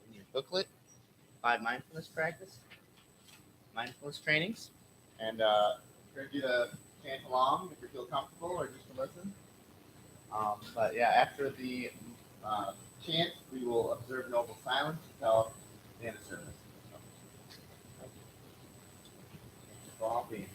in your booklet, 5 mindfulness trainings, and encourage you to chant along if you feel comfortable or just to listen. But yeah, after the chant, we will observe noble silence until the end of service. So, thank you for all being here.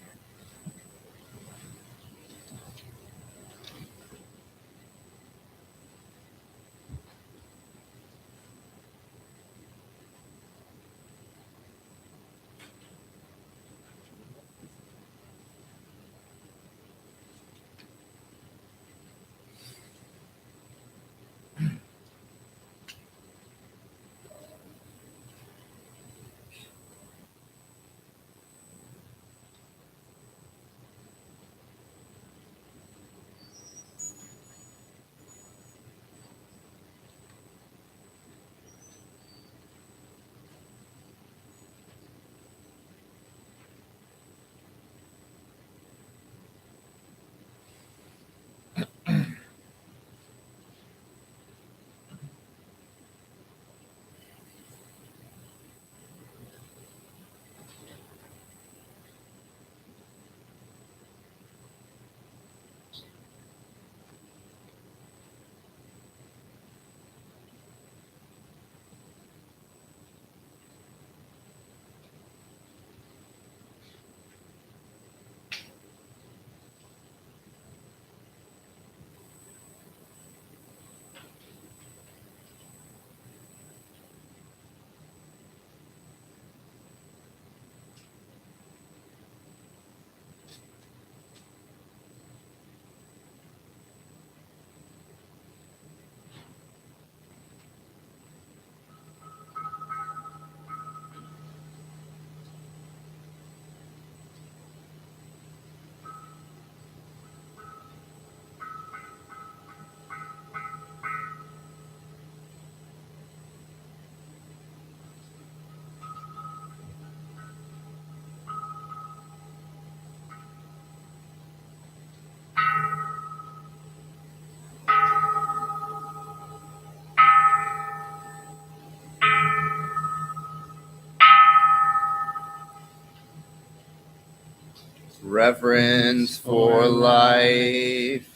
Reverence for life.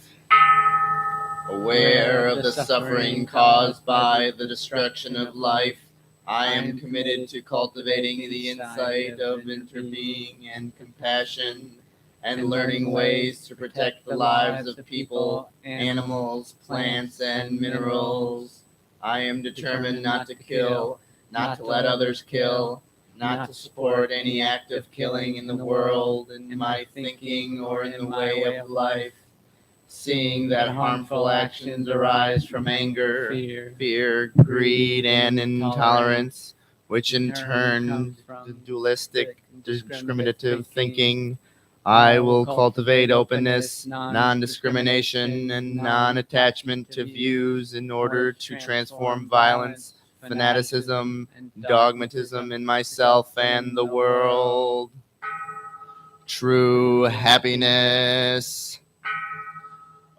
Aware of the suffering caused by the destruction of life, I am committed to cultivating the insight of interbeing and compassion and learning ways to protect the lives of people, animals, plants, and minerals. I am determined not to kill, not to let others kill, not to support any act of killing in the world, in my thinking, or in the way of life. Seeing that harmful actions arise from anger, fear, greed, and intolerance, which in turn dualistic, discriminative thinking, I will cultivate openness, non-discrimination, and non-attachment to views in order to transform violence, fanaticism, dogmatism in myself and the world. True happiness.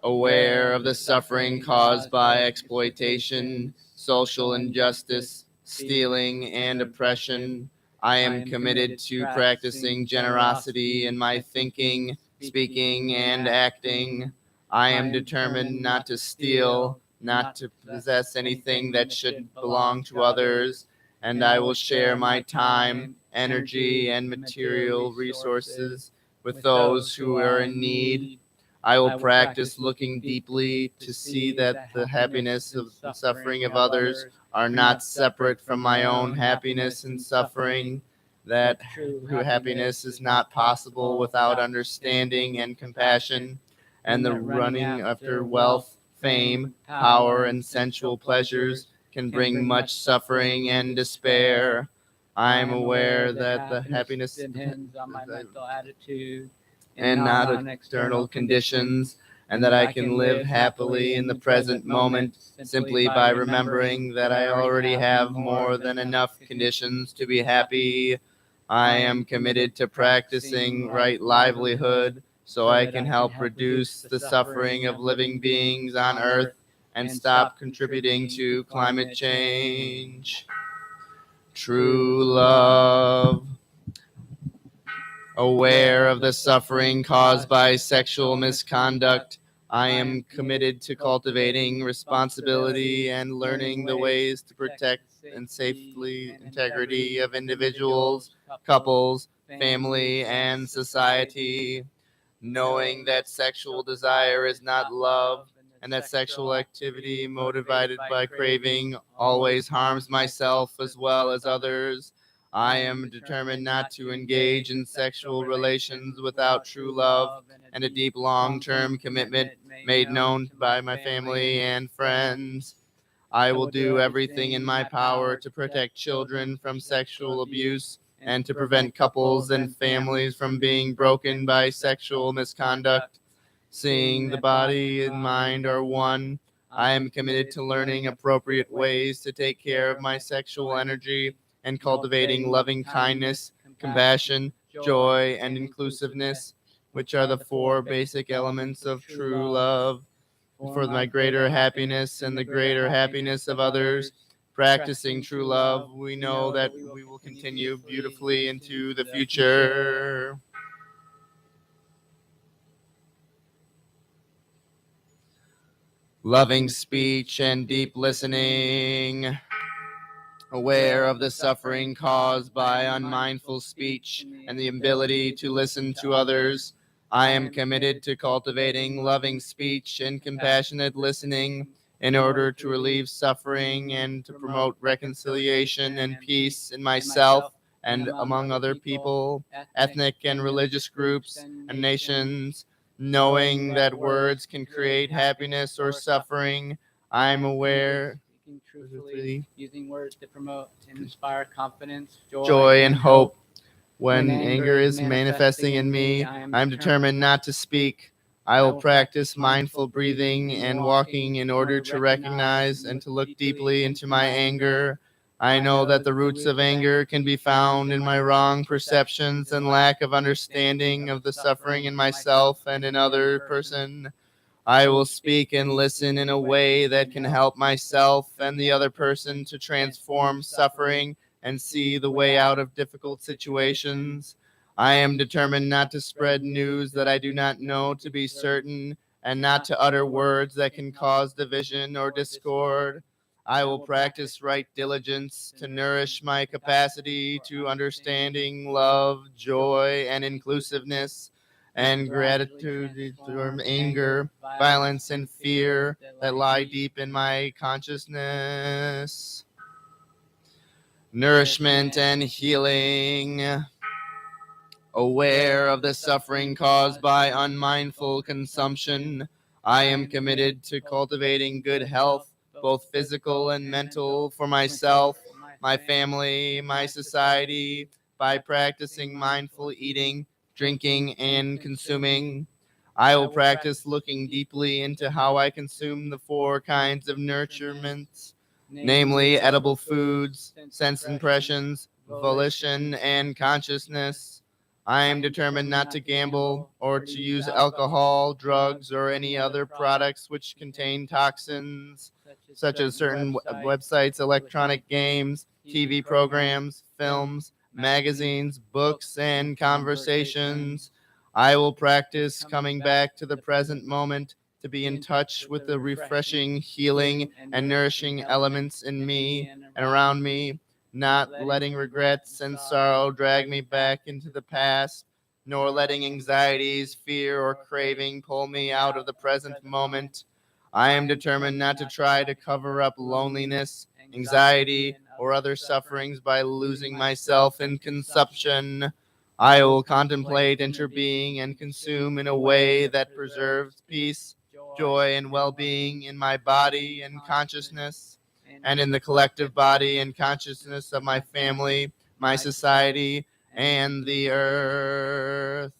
Aware of the suffering caused by exploitation, social injustice, stealing, and oppression, I am committed to practicing generosity in my thinking, speaking, and acting. I am determined not to steal, not to possess anything that should belong to others, and I will share my time, energy, and material resources with those who are in need. I will practice looking deeply to see that the happiness of the suffering of others are not separate from my own happiness and suffering, that true happiness is not possible without understanding and compassion, and the running after wealth, fame, power, and sensual pleasures can bring much suffering and despair. I am aware that the happiness depends on my mental attitude and not external conditions, and that I can live happily in the present moment simply by remembering that I already have more than enough conditions to be happy. I am committed to practicing right livelihood so I can help reduce the suffering of living beings on earth and stop contributing to climate change. True love. Aware of the suffering caused by sexual misconduct, I am committed to cultivating responsibility and learning the ways to protect and safely integrity of individuals, couples, family, and society. Knowing that sexual desire is not love and that sexual activity motivated by craving always harms myself as well as others, I am determined not to engage in sexual relations without true love and a deep long-term commitment made known by my family and friends. I will do everything in my power to protect children from sexual abuse and to prevent couples and families from being broken by sexual misconduct. Seeing the body and mind are one, I am committed to learning appropriate ways to take care of my sexual energy and cultivating loving kindness, compassion, joy, and inclusiveness, which are the four basic elements of true love. For my greater happiness and the greater happiness of others, practicing true love, we know that we will continue beautifully into the future. Loving speech and deep listening. Aware of the suffering caused by unmindful speech and the ability to listen to others, I am committed to cultivating loving speech and compassionate listening in order to relieve suffering and to promote reconciliation and peace in myself and among other people, ethnic and religious groups, and nations. Knowing that words can create happiness or suffering, I'm aware. Truthfully, using words to promote and inspire confidence, Joy and hope. When anger is manifesting in me, I'm determined not to speak. I will practice mindful breathing and walking in order to recognize and to look deeply into my anger. I know that the roots of anger can be found in my wrong perceptions and lack of understanding of the suffering in myself and in other person. I will speak and listen in a way that can help myself and the other person to transform suffering and see the way out of difficult situations. I am determined not to spread news that I do not know to be certain and not to utter words that can cause division or discord. I will practice right diligence to nourish my capacity to understanding, love, joy, and inclusiveness, and gratitude for anger, violence, and fear that lie deep in my consciousness. Nourishment and healing. Aware of the suffering caused by unmindful consumption, I am committed to cultivating good health, both physical and mental, for myself, my family, my society, by practicing mindful eating, drinking, and consuming. I will practice looking deeply into how I consume the four kinds of nurturements, namely edible foods, sense impressions, volition, and consciousness. I am determined not to gamble or to use alcohol, drugs, or any other products which contain toxins, such as certain websites, electronic games, TV programs, films, magazines, books, and conversations. I will practice coming back to the present moment to be in touch with the refreshing, healing, and nourishing elements in me and around me, not letting regrets and sorrow drag me back into the past, nor letting anxieties, fear, or craving pull me out of the present moment. I am determined not to try to cover up loneliness, anxiety, or other sufferings by losing myself in consumption. I will contemplate interbeing and consume in a way that preserves peace, joy, and well-being in my body and consciousness, and in the collective body and consciousness of my family, my society, and the earth.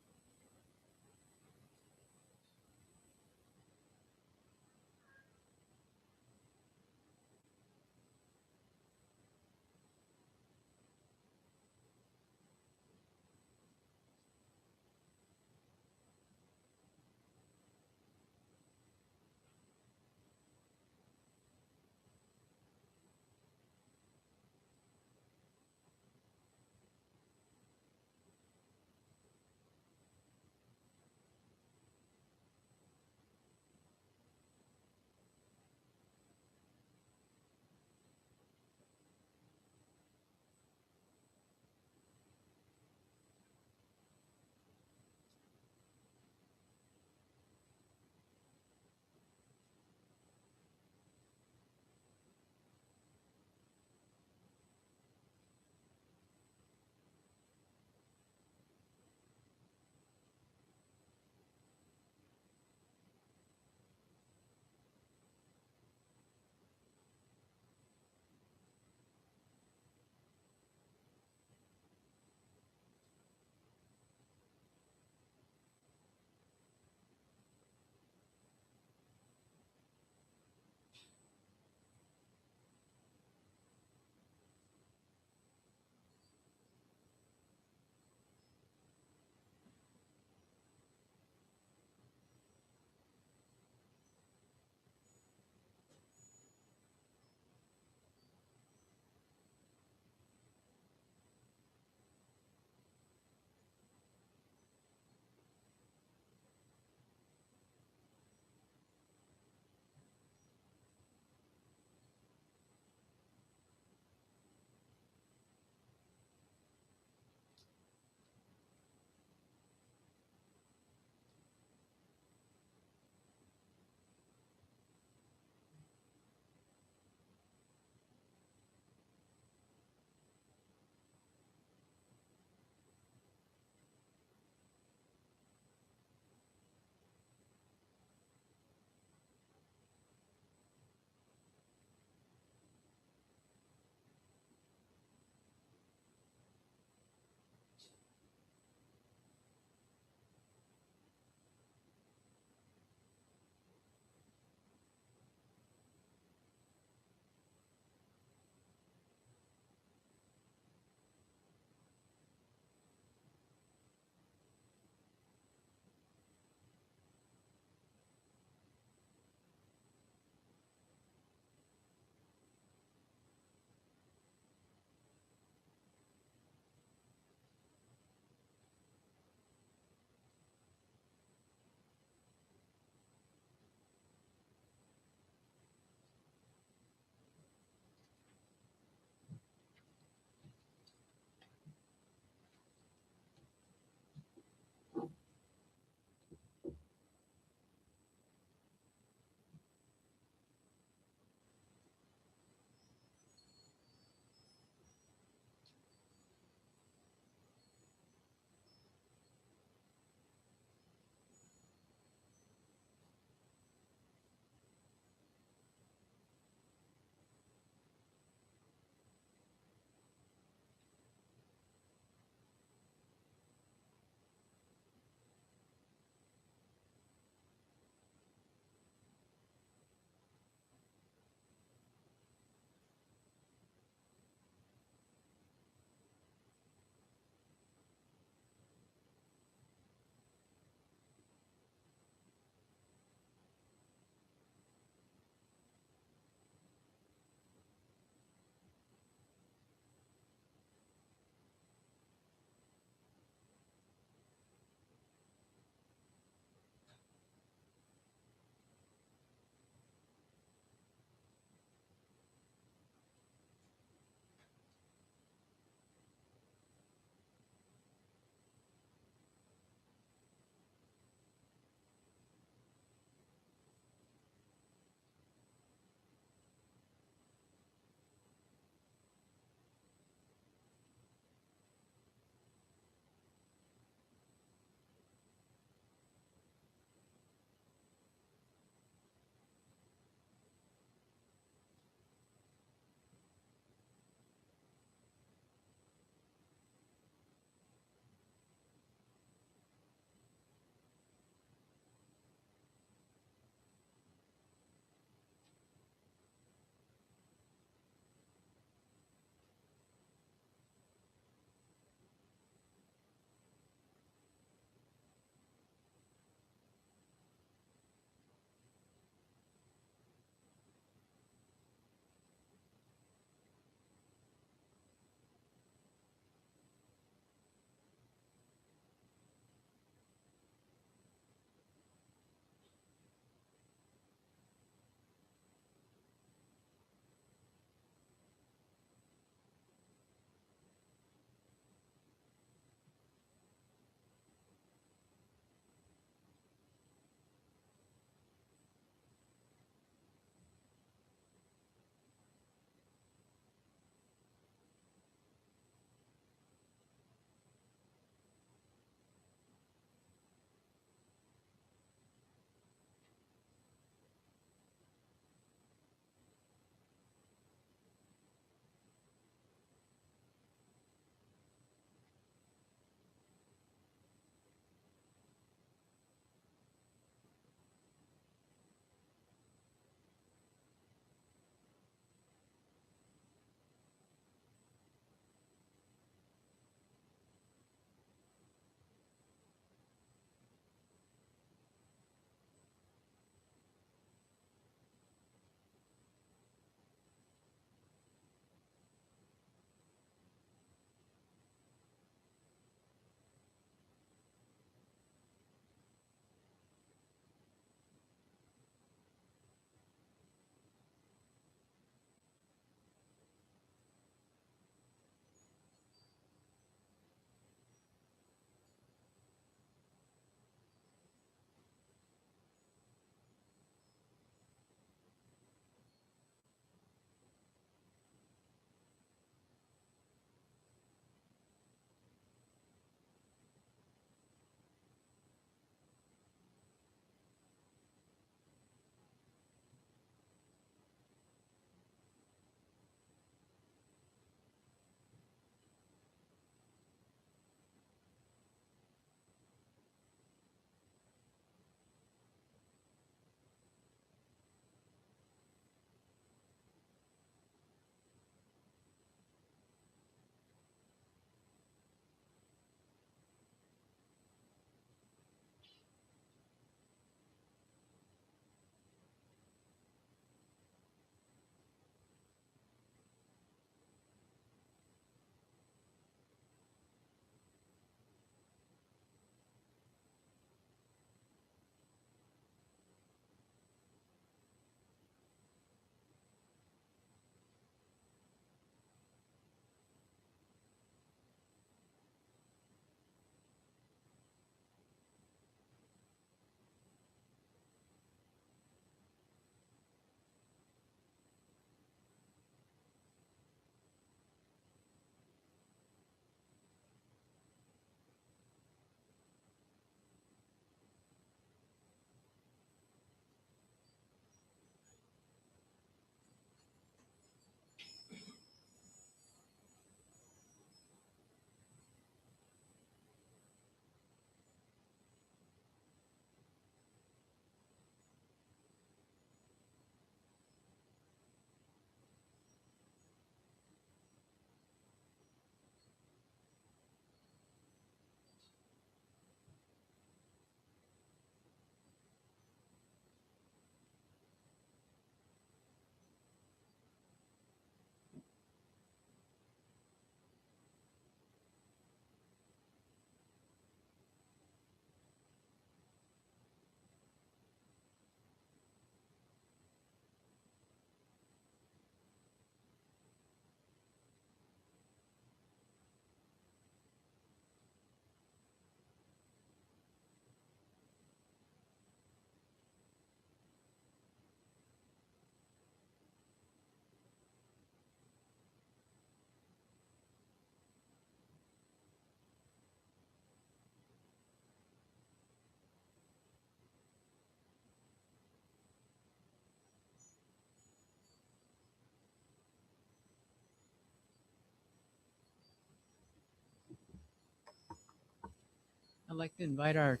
I'd like to invite our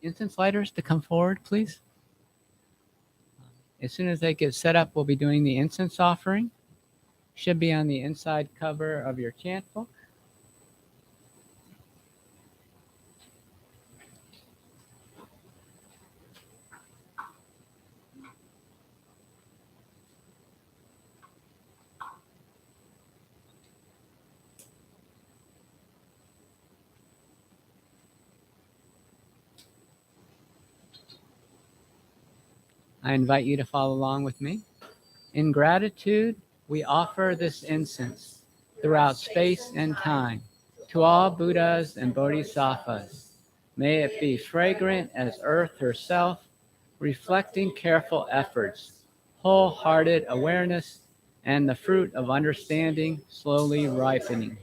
incense lighters to come forward, please. As soon as they get set up, we'll be doing the incense offering. Should be on the inside cover of your chant book. I invite you to follow along with me. In gratitude, we offer this incense throughout space and time to all Buddhas and Bodhisattvas. May it be fragrant as earth herself, reflecting careful efforts, wholehearted awareness, and the fruit of understanding slowly ripening.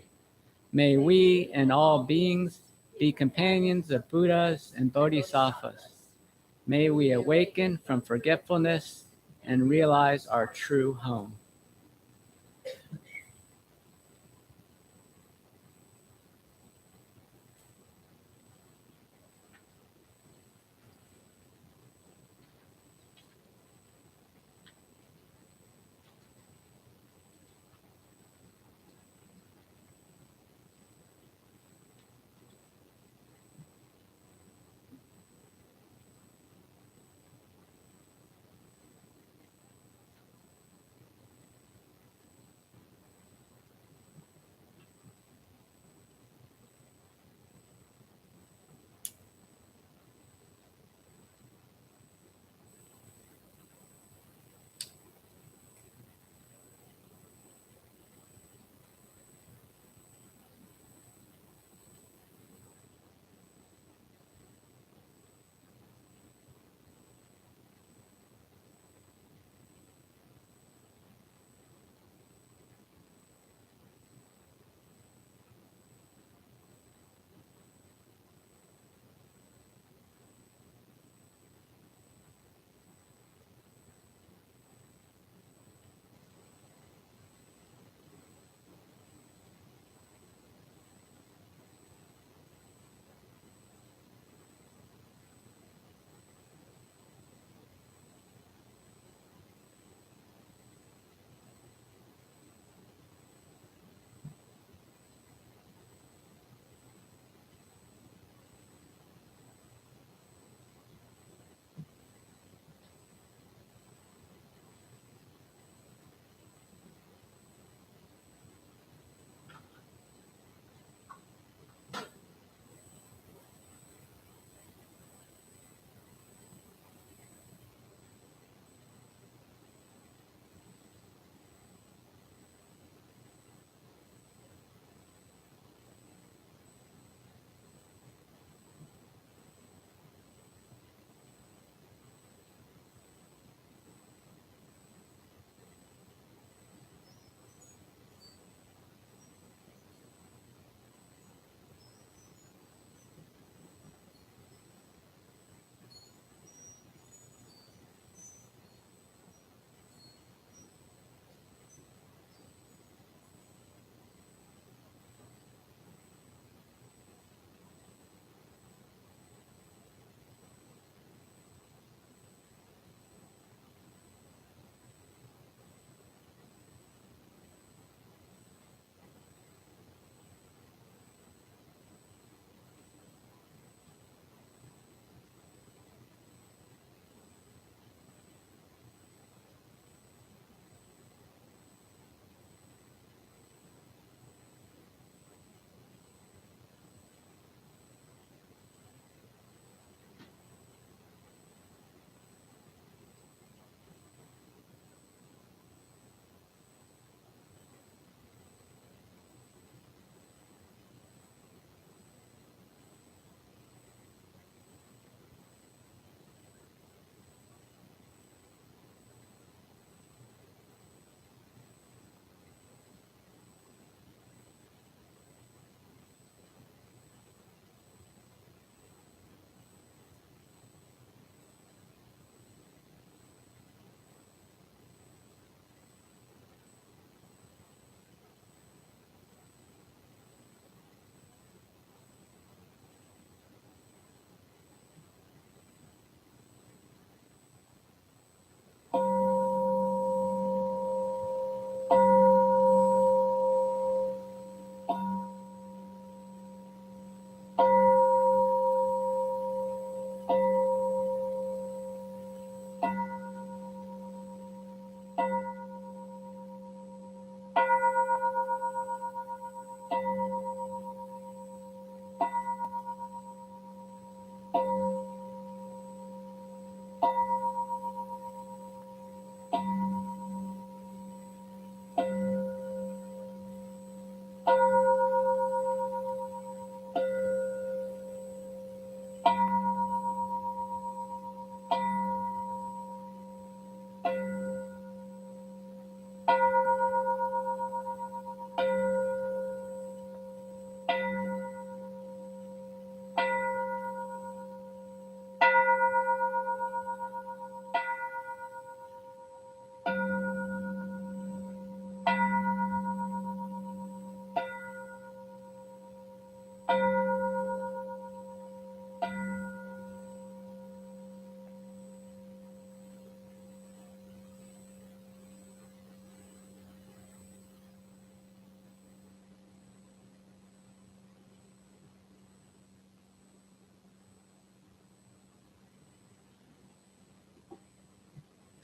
May we and all beings be companions of Buddhas and Bodhisattvas. May we awaken from forgetfulness and realize our true home.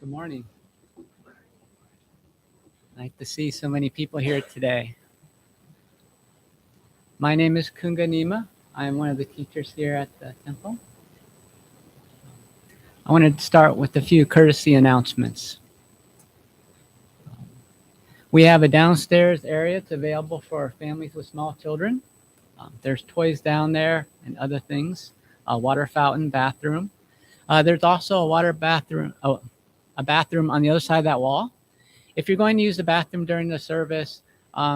Good morning. Nice to see so many people here today. My name is Kunga Nyima. I am one of the teachers here at the temple. I wanted to start with a few courtesy announcements. We have a downstairs area that's available for families with small children. There's toys down there and other things, a water fountain, bathroom. There's also a bathroom on the other side of that wall. If you're going to use the bathroom during the service,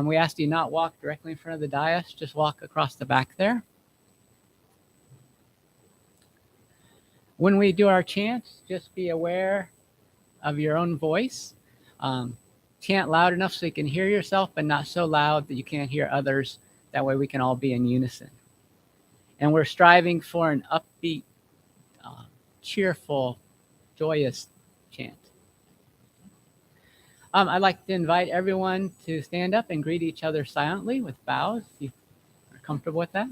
we ask you not walk directly in front of the dais, just walk across the back there. When we do our chants, just be aware of your own voice. Chant loud enough so you can hear yourself, but not so loud that you can't hear others. That way we can all be in unison. And we're striving for an upbeat, cheerful, joyous chant. I'd like to invite everyone to stand up and greet each other silently with bows. If you are comfortable with that.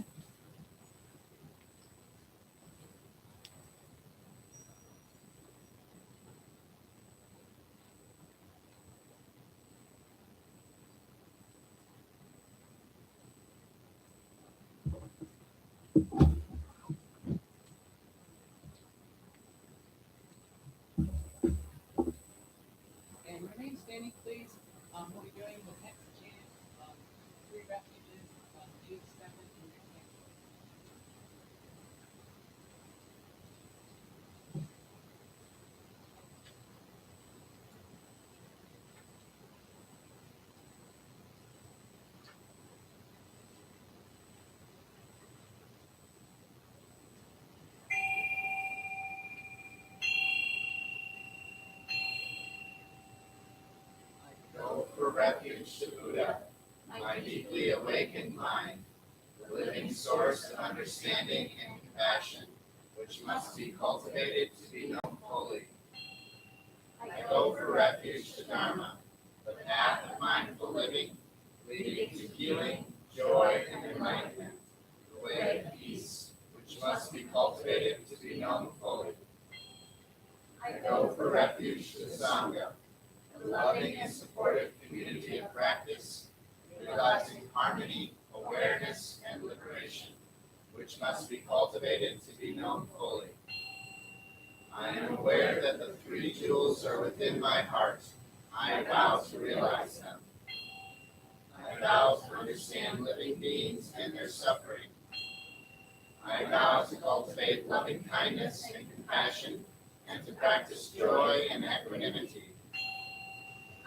And remain standing, please. We'll be doing the next chant, three refuges, 8, 7, and 10. Go for refuge to Buddha, my deeply awakened mind, the living source of understanding and compassion, which must be cultivated to be known fully. I go for refuge to Dharma, the path of mindful living, leading to healing, joy, and enlightenment, the way of peace, which must be cultivated to be known fully. I go for refuge to Sangha, a loving and supportive community of practice, realizing harmony, awareness, and liberation, which must be cultivated to be known fully. I am aware that the three jewels are within my heart. I vow to realize them. I vow to understand living beings and their suffering. I vow to cultivate loving kindness and compassion, and to practice joy and equanimity.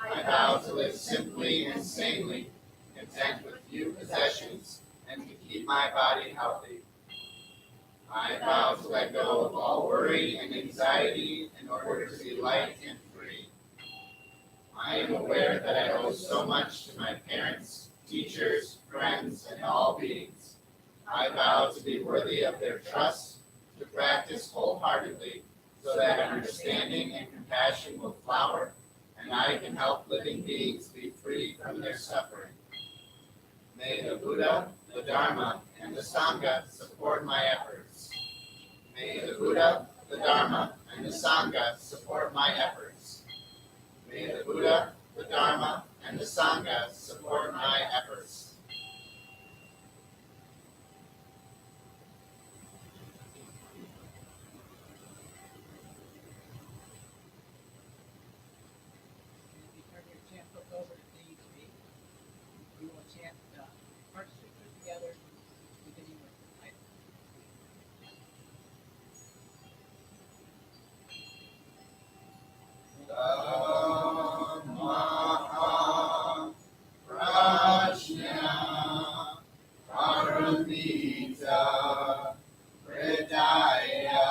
I vow to live simply and sanely, content with few possessions, and to keep my body healthy. I vow to let go of all worry and anxiety in order to be light and free. I am aware that I owe so much to my parents, teachers, friends, and all beings. I vow to be worthy of their trust, to practice wholeheartedly, so that understanding and compassion will flower, and I can help living beings be free from their suffering. May the Buddha, the Dharma, and the Sangha support my efforts. May the Buddha, the Dharma, and the Sangha support my efforts. May the Buddha, the Dharma, and the Sangha support my efforts. If you turn your chant book over to page 8, we will chant Heart Sutra together, beginning with the title. Dhamma Prajna Paramita Hridaya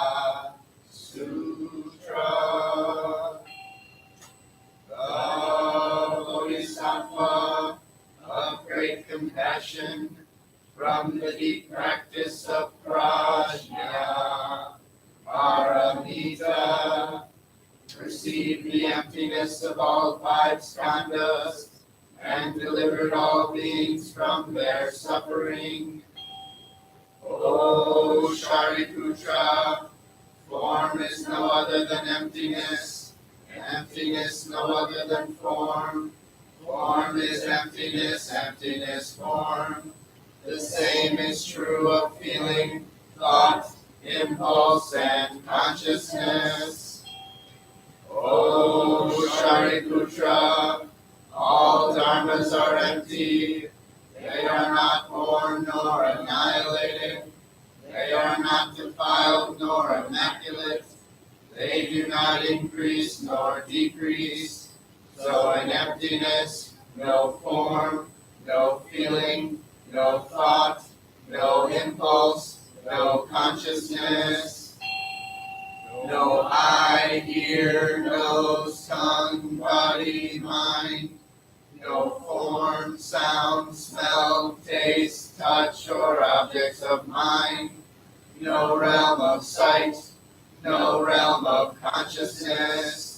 Sutra. The Bodhisattva of great compassion, from the deep practice of prajna, paramita, received the emptiness of all 5 skandhas and delivered all beings from their suffering. O Shariputra, form is no other than emptiness, Emptiness no other than form. Form is emptiness, emptiness form. The same is true of feeling, thought, impulse, and consciousness. O Shariputra, all dharmas are empty. They are not born nor annihilated. They are not defiled nor immaculate. They do not increase nor decrease. So in emptiness, no form, no feeling, no thought, no impulse, no consciousness, no eye, ear, nose, tongue, body, mind, no form, sound, smell, taste, touch, or objects of mind, no realm of sight, no realm of consciousness,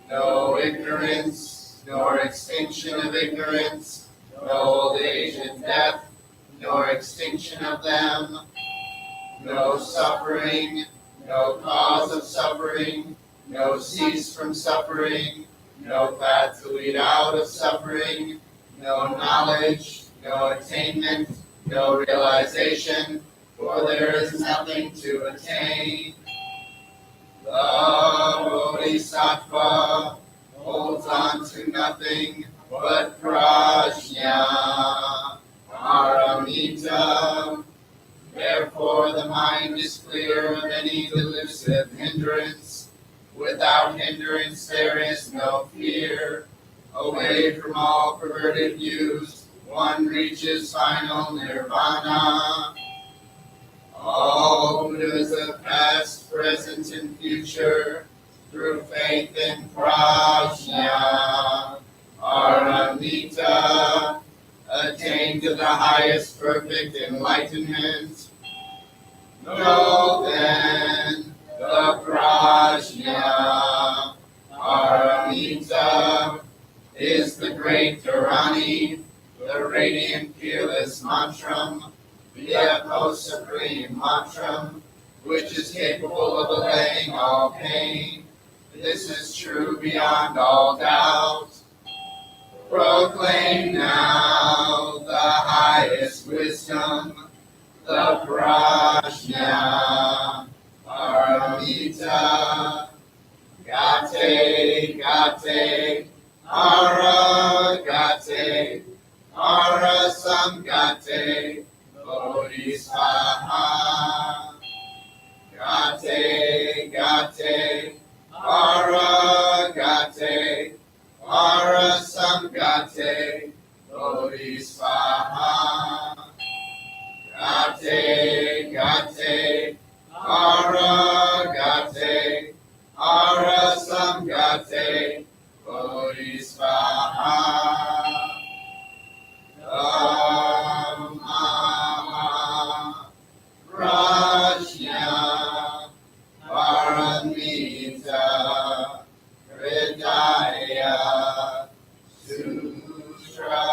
no ignorance, nor extinction of ignorance, no old age and death, nor extinction of them, no suffering, no cause of suffering, no cease from suffering, no path to lead out of suffering, no knowledge, no attainment, no realization, for there is nothing to attain. The Bodhisattva holds on to nothing but prajna, paramita. Therefore the mind is clear of any delusive hindrance. Without hindrance there is no fear. Away from all perverted views, one reaches final nirvana. All Buddhas of past, present, and future, through faith in prajna, paramita, attain to the highest perfect enlightenment. Know then the prajna, paramita, is the great Dharani, the radiant fearless mantram, the utmost supreme mantram, which is capable of allaying all pain. This is true beyond all doubt. Proclaim now the highest wisdom, the prajna, paramita. Gate, gate, ara gate, ara samgate, bodhisvaha. Gate, gate, ara gate, ara samgate, bodhisvaha. Gate, gate, ara gate, ara samgate, bodhisvaha. Dhamma prajna paramita hridaya sutra.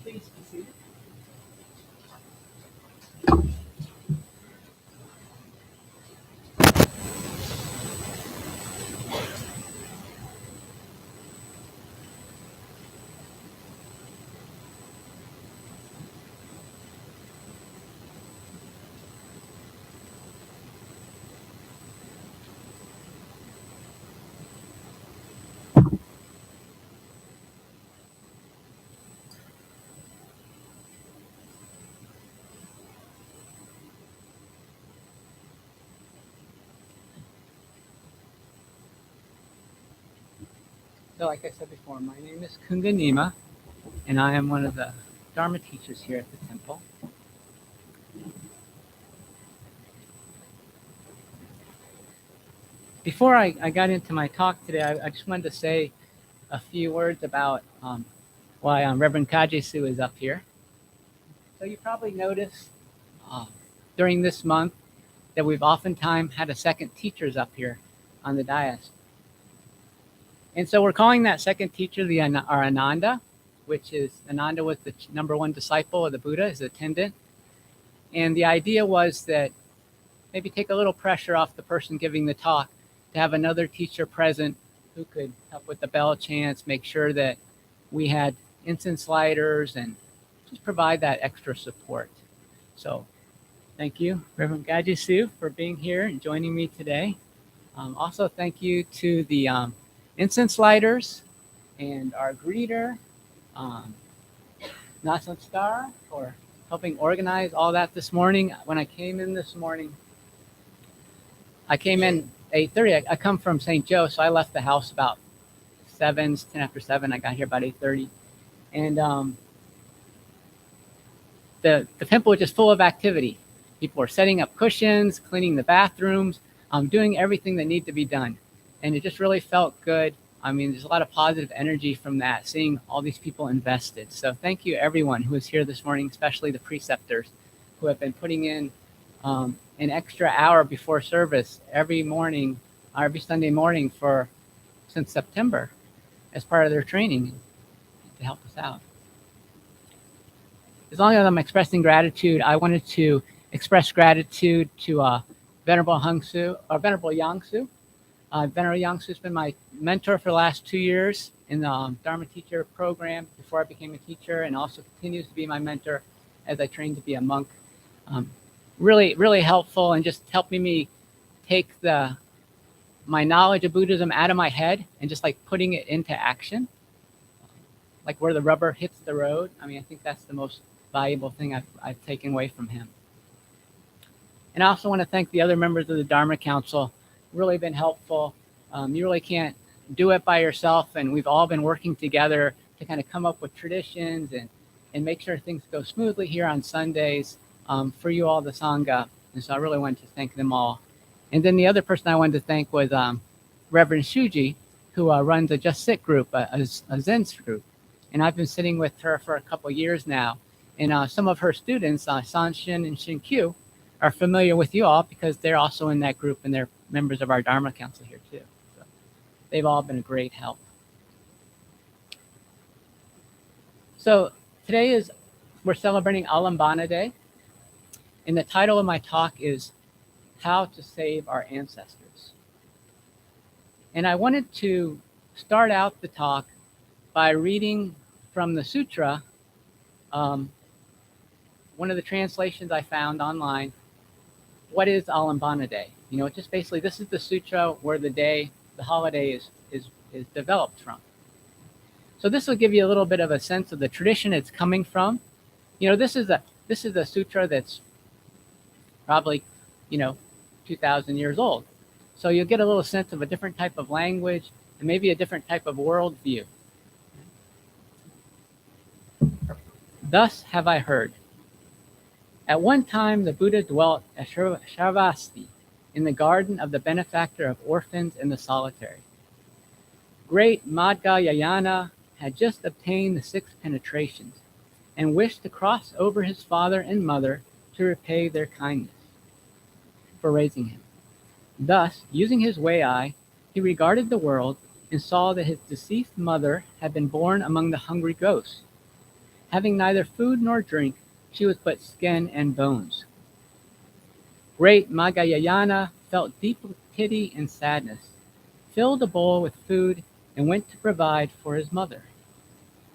Please be seated. So like I said before, my name is Kunga Nyima, and I am one of the Dharma teachers here at the temple. Before I got into my talk today, I just wanted to say a few words about why Reverend Kajisu is up here. So you probably noticed during this month that we've oftentimes had a second teachers up here on the dais. And so we're calling that second teacher our Ananda, which is Ananda was the number one disciple of the Buddha, his attendant. And the idea was that maybe take a little pressure off the person giving the talk to have another teacher present who could help with the bell chants, make sure that we had incense lighters, and just provide that extra support. So thank you, Reverend Gaji Su, for being here and joining me today. Also, thank you to the incense lighters and our greeter, Nasan Star, for helping organize all that this morning. When I came in this morning, I came in 8:30. I come from St. Joe, so I left the house about 10 after 7. I got here about 8:30. And the temple was just full of activity. People were setting up cushions, cleaning the bathrooms, doing everything that needed to be done. And it just really felt good. I mean, there's a lot of positive energy from that, seeing all these people invested. So thank you, everyone who is here this morning, especially the preceptors who have been putting in an extra hour before service every morning, every Sunday morning since September as part of their training to help us out. As long as I'm expressing gratitude, I wanted to express gratitude to Venerable Hangsu or Venerable Yangsu. Venerable Yangsu has been my mentor for the last 2 years in the Dharma teacher program before I became a teacher, and also continues to be my mentor as I trained to be a monk. Really, really helpful, and just helping me take my knowledge of Buddhism out of my head and just like putting it into action, like where the rubber hits the road. I mean, I think that's the most valuable thing I've taken away from him. And I also want to thank the other members of the Dharma Council. Really been helpful. You really can't do it by yourself, and we've all been working together to kind of come up with traditions and make sure things go smoothly here on Sundays for you all, the Sangha. And so I really wanted to thank them all. And then the other person I wanted to thank was Reverend Shuji, who runs a Just Sit group, a Zen group. And I've been sitting with her for a couple of years now. And some of her students, Sanshin and Shinkyu, are familiar with you all because they're also in that group and they're members of our Dharma Council here too. So they've all been a great help. So today we're celebrating Ullambana Day. And the title of my talk is How to Save Our Ancestors. And I wanted to start out the talk by reading from the sutra, one of the translations I found online. What is Ullambana Day? You know, just basically this is the sutra where the holiday is developed from. So this will give you a little bit of a sense of the tradition it's coming from. You know, this is a sutra that's probably, 2,000 years old. So you'll get a little sense of a different type of language and maybe a different type of worldview. Thus have I heard. At one time, the Buddha dwelt at Shravasti in the garden of the benefactor of orphans and the solitary. Great Madhyayana had just obtained the 6 penetrations and wished to cross over his father and mother to repay their kindness for raising him. Thus, using his way eye, he regarded the world and saw that his deceased mother had been born among the hungry ghosts. Having neither food nor drink, she was but skin and bones. Great Madhyayana felt deep pity and sadness, filled a bowl with food, and went to provide for his mother.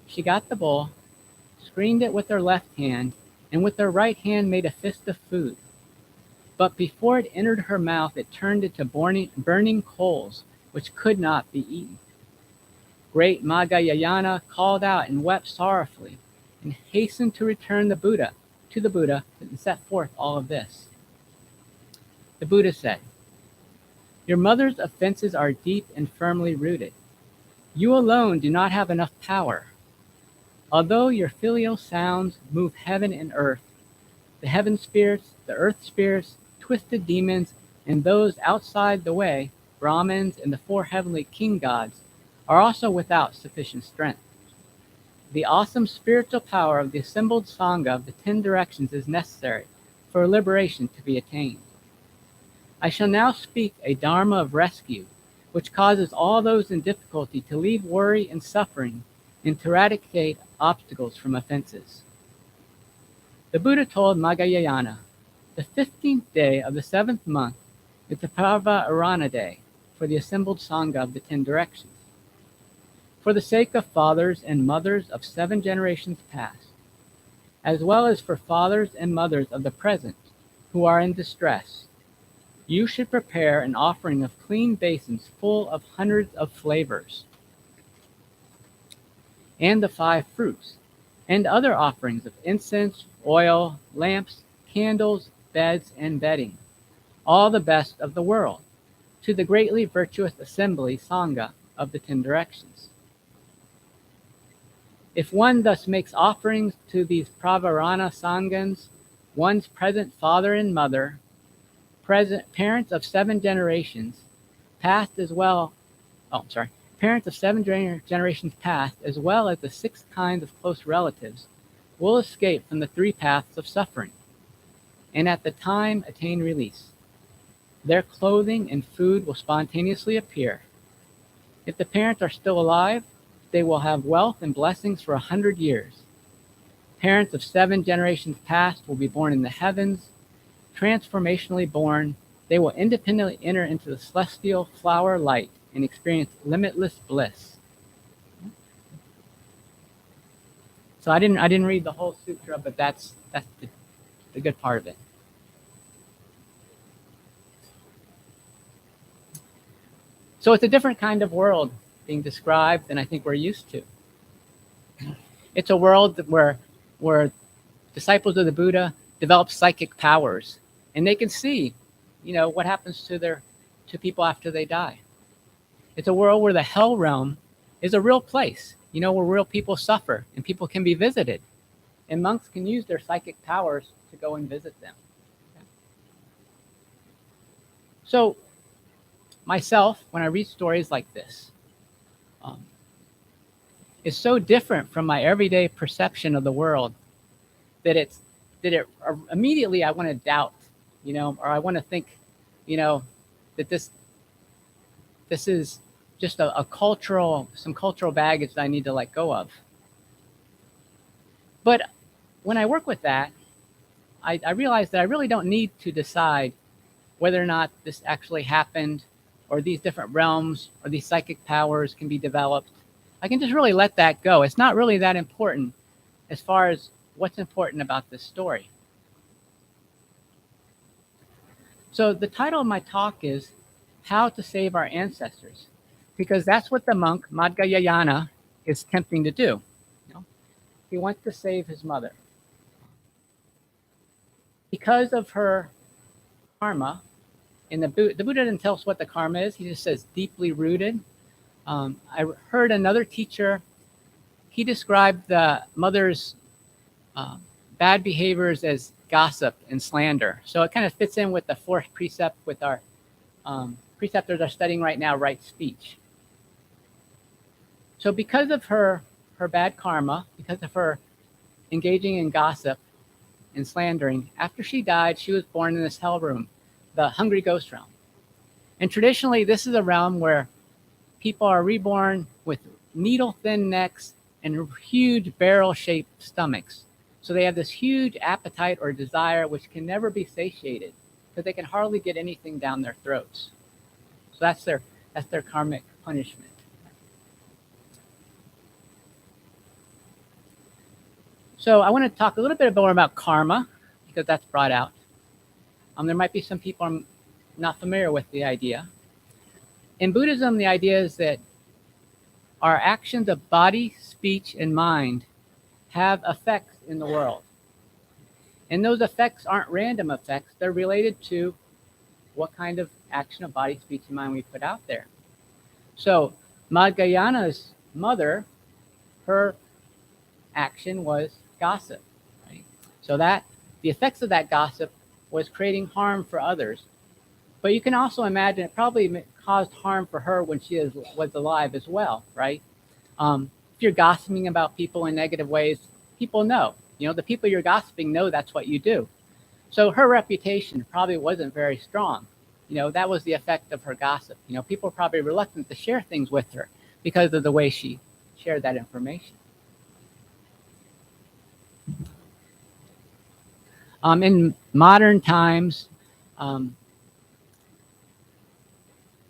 She got the bowl, screened it with her left hand, and with her right hand made a fist of food. But before it entered her mouth, it turned into burning coals, which could not be eaten. Great Madhyayana called out and wept sorrowfully, and hastened to return to the Buddha and set forth all of this. The Buddha said, "Your mother's offenses are deep and firmly rooted. You alone do not have enough power. Although your filial sounds move heaven and earth, the heaven spirits, the earth spirits, twisted demons, and those outside the way, Brahmins and the 4 heavenly king gods, are also without sufficient strength. The awesome spiritual power of the assembled Sangha of the 10 directions is necessary for liberation to be attained. I shall now speak a Dharma of rescue, which causes all those in difficulty to leave worry and suffering and to eradicate obstacles from offenses. The Buddha told Magayayana, the 15th day of the 7th month is the Parvarana day for the assembled Sangha of the 10 directions. For the sake of fathers and mothers of 7 generations past, as well as for fathers and mothers of the present who are in distress, you should prepare an offering of clean basins full of hundreds of flavors, and the 5 fruits, and other offerings of incense, oil, lamps, candles, beds, and bedding, all the best of the world, to the greatly virtuous assembly Sangha of the 10 directions. If one thus makes offerings to these Pravarana Sanghas, one's present father and mother, parents of 7 generations past as well, parents of 7 generations past, as well as the 6 kinds of close relatives, will escape from the 3 paths of suffering, and at the time attain release. Their clothing and food will spontaneously appear. If the parents are still alive, they will have wealth and blessings for 100 years. Parents of 7 generations past will be born in the heavens. Transformationally born, they will independently enter into the celestial flower light and experience limitless bliss. So I didn't read the whole sutra, but that's the good part of it. So it's a different kind of world being described than I think we're used to. It's a world where disciples of the Buddha develop psychic powers, and they can see, what happens to people after they die. It's a world where the hell realm is a real place, where real people suffer and people can be visited, and monks can use their psychic powers to go and visit them. So myself, when I read stories like this, is so different from my everyday perception of the world that immediately I want to doubt, or I want to think, that this is just some cultural baggage that I need to let go of. But when I work with that, I realize that I really don't need to decide whether or not this actually happened, or these different realms or these psychic powers can be developed. I can just really let that go. It's not really that important as far as what's important about this story. So the title of my talk is How to Save Our Ancestors, because that's what the monk Madhyayana is attempting to do. He wants to save his mother. Because of her karma, and the Buddha didn't tell us what the karma is. He just says deeply rooted. I heard another teacher, he described the mother's bad behaviors as gossip and slander. So it kind of fits in with the 4th precept with our preceptors are studying right now, right speech. So because of her bad karma, because of her engaging in gossip and slandering, after she died, she was born in this hell room, the hungry ghost realm. And traditionally, this is a realm where people are reborn with needle-thin necks and huge barrel-shaped stomachs. So they have this huge appetite or desire which can never be satiated because they can hardly get anything down their throats. So that's their karmic punishment. So I want to talk a little bit more about karma because that's brought out. There might be some people not familiar with the idea. In Buddhism, the idea is that our actions of body, speech, and mind have effects in the world. And those effects aren't random effects. They're related to what kind of action of body, speech, and mind we put out there. So Madhyayana's mother, her action was gossip. Right? So that the effects of that gossip was creating harm for others. But you can also imagine it probably caused harm for her when she was alive as well, right? If you're gossiping about people in negative ways, people know. The people you're gossiping know that's what you do. So her reputation probably wasn't very strong. That was the effect of her gossip. People were probably reluctant to share things with her because of the way she shared that information. In modern times,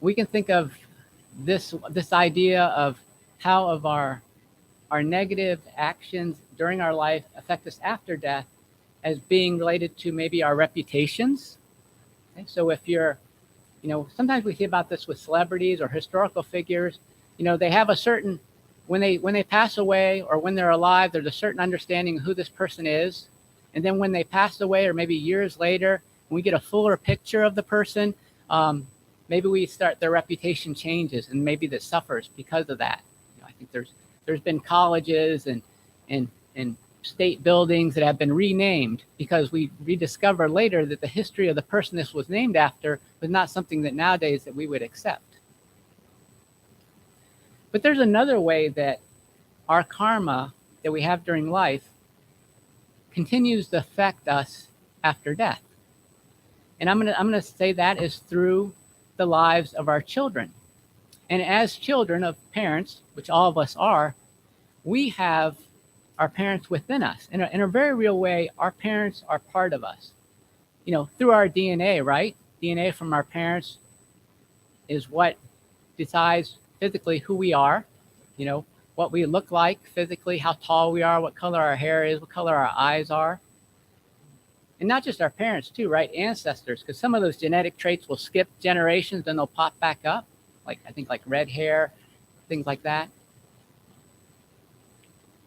we can think of this idea of how of our negative actions during our life affect us after death as being related to maybe our reputations. Okay? So if you're, sometimes we hear about this with celebrities or historical figures. They have a certain, when they pass away or when they're alive, there's a certain understanding of who this person is. And then when they pass away, or maybe years later, when we get a fuller picture of the person, maybe their reputation changes, and maybe that suffers because of that. I think there's been colleges and state buildings that have been renamed because we rediscover later that the history of the person this was named after was not something that nowadays that we would accept. But there's another way that our karma that we have during life continues to affect us after death. And I'm gonna say that is through the lives of our children. And as children of parents, which all of us are, we have our parents within us. In a very real way, our parents are part of us. Through our DNA, right? DNA from our parents is what decides physically who we are, what we look like physically, how tall we are, what color our hair is, what color our eyes are. And not just our parents too, right? Ancestors, because some of those genetic traits will skip generations, then they'll pop back up, like red hair, things like that.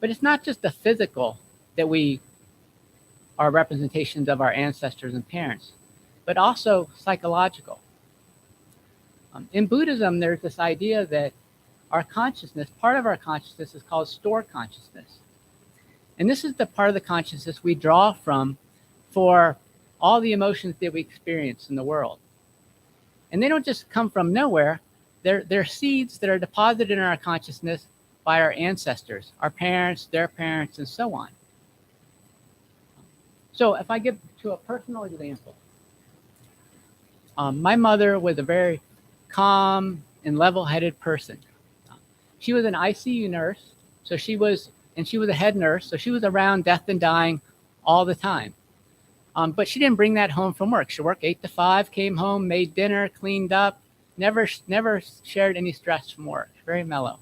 But it's not just the physical that we are representations of our ancestors and parents, but also psychological. In Buddhism, there's this idea that our consciousness, part of our consciousness is called stored consciousness. And this is the part of the consciousness we draw from for all the emotions that we experience in the world. And they don't just come from nowhere. They're seeds that are deposited in our consciousness by our ancestors, our parents, their parents, and so on. So if I give to a personal example, my mother was a very calm and level-headed person. She was an ICU nurse, so she was a head nurse, so she was around death and dying all the time. But she didn't bring that home from work. She worked 8 to 5, came home, made dinner, cleaned up, never shared any stress from work. Very mellow.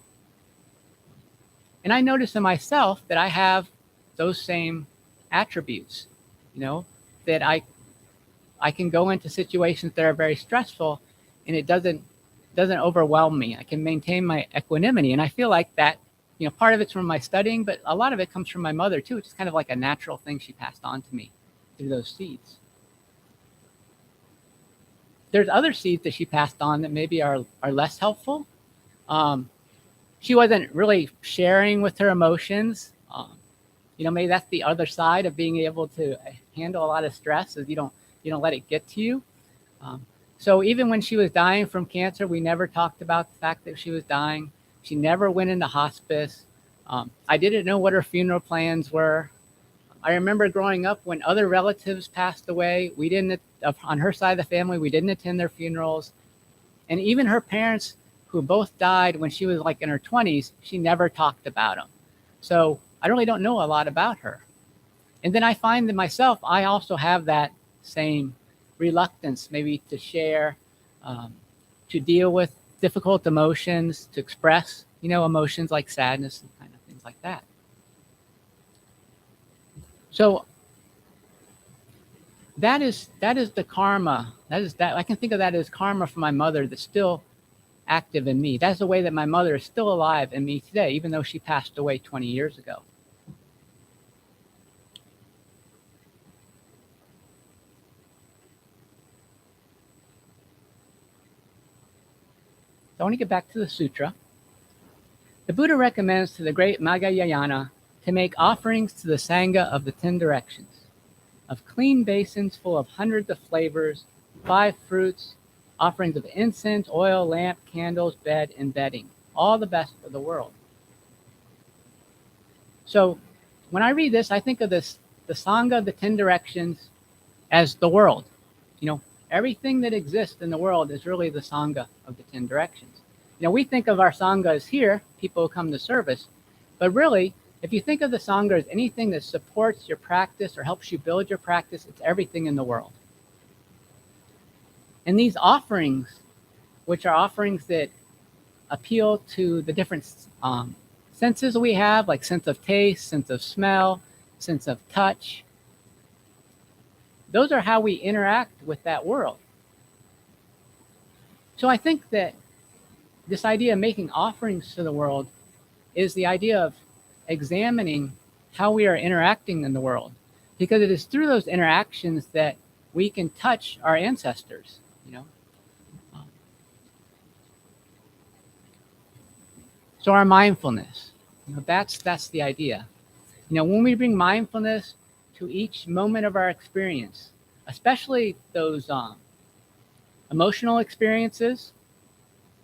And I noticed in myself that I have those same attributes, that I can go into situations that are very stressful and it doesn't overwhelm me. I can maintain my equanimity. And I feel like that, part of it's from my studying, but a lot of it comes from my mother too. It's just kind of like a natural thing she passed on to me through those seeds. There's other seeds that she passed on that maybe are less helpful. She wasn't really sharing with her emotions. Maybe that's the other side of being able to handle a lot of stress, is you don't let it get to you. So even when she was dying from cancer, we never talked about the fact that she was dying. She never went into hospice. I didn't know what her funeral plans were. I remember growing up when other relatives passed away, we didn't, on her side of the family, we didn't attend their funerals. And even her parents, who both died when she was like in her 20s, she never talked about them. So I really don't know a lot about her. And then I find that myself, I also have that same reluctance maybe to share, to deal with difficult emotions, to express, emotions like sadness and kind of things like that. So that is the karma. I can think of that as karma from my mother that's still active in me. That's the way that my mother is still alive in me today, even though she passed away 20 years ago. So I want to get back to the sutra. The Buddha recommends to the great Magayayana to make offerings to the Sangha of the 10 directions, of clean basins full of hundreds of flavors, 5 fruits, offerings of incense, oil, lamp, candles, bed, and bedding, all the best for the world. So when I read this, I think of the Sangha of the 10 directions as the world. Everything that exists in the world is really the Sangha of the 10 directions. We think of our Sangha as here, people who come to service, but really, if you think of the Sangha as anything that supports your practice or helps you build your practice, it's everything in the world. And these offerings, which are offerings that appeal to the different senses we have, like sense of taste, sense of smell, sense of touch, those are how we interact with that world. So I think that this idea of making offerings to the world is the idea of examining how we are interacting in the world, because it is through those interactions that we can touch our ancestors. So our mindfulness, that's the idea. When we bring mindfulness to each moment of our experience, especially those emotional experiences,